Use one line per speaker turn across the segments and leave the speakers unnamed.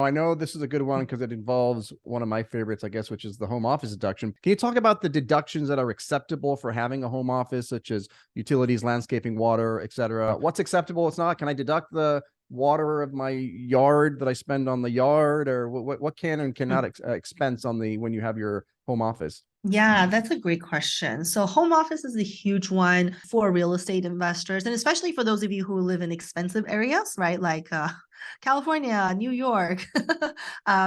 I know this is a good one because it involves one of my favorites, I guess, which is the home office deduction. Can you talk about the deductions that are acceptable for having a home office, such as utilities, landscaping, water, etc.? What's acceptable? What's not? Can I deduct the water of my yard that I spend on the yard, or what can and cannot expense on the when you have your home office?
Yeah, that's a great question. So home office is a huge one for real estate investors, and especially for those of you who live in expensive areas, right? Like California, New York.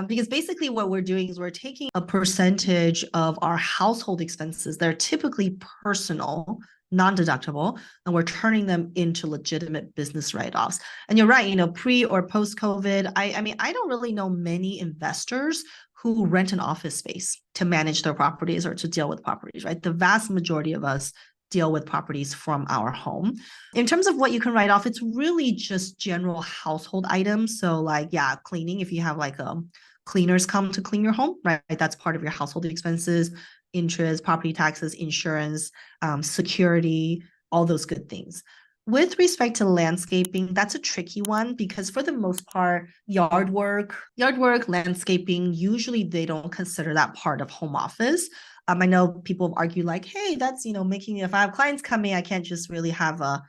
Because basically what we're doing is we're taking a percentage of our household expenses. They're typically personal, non-deductible, and we're turning them into legitimate business write-offs. And you're right, pre or post-COVID, I mean, I don't really know many investors who rent an office space to manage their properties or to deal with properties, right? The vast majority of us deal with properties from our home. In terms of what you can write off, it's really just general household items. So like, yeah, cleaning, if you have like cleaners come to clean your home, right? That's part of your household expenses, interest, property taxes, insurance, security, all those good things. With respect to landscaping, that's a tricky one because for the most part, yard work, landscaping, usually they don't consider that part of home office. I know people have argued like, hey, that's, making, if I have clients coming, I can't just really have a,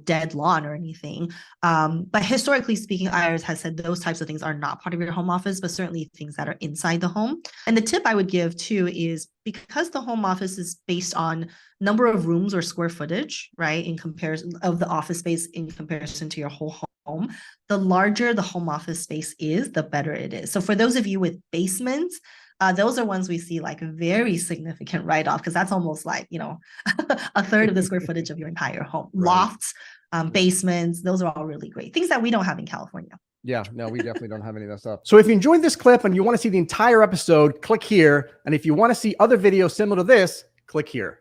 dead lawn or anything. But historically speaking, IRS has said those types of things are not part of your home office, but certainly things that are inside the home. And the tip I would give too is because the home office is based on number of rooms or square footage, right, in comparison of the office space in comparison to your whole home, the larger the home office space is, the better it is. So for those of you with basements, those are ones we see like very significant write-off because that's almost like, a third of the square footage of your entire home. Right. Lofts, basements, those are all really great. Things that we don't have in California.
Yeah, no, we definitely don't have any of that stuff. So if you enjoyed this clip and you want to see the entire episode, click here. And if you want to see other videos similar to this, click here.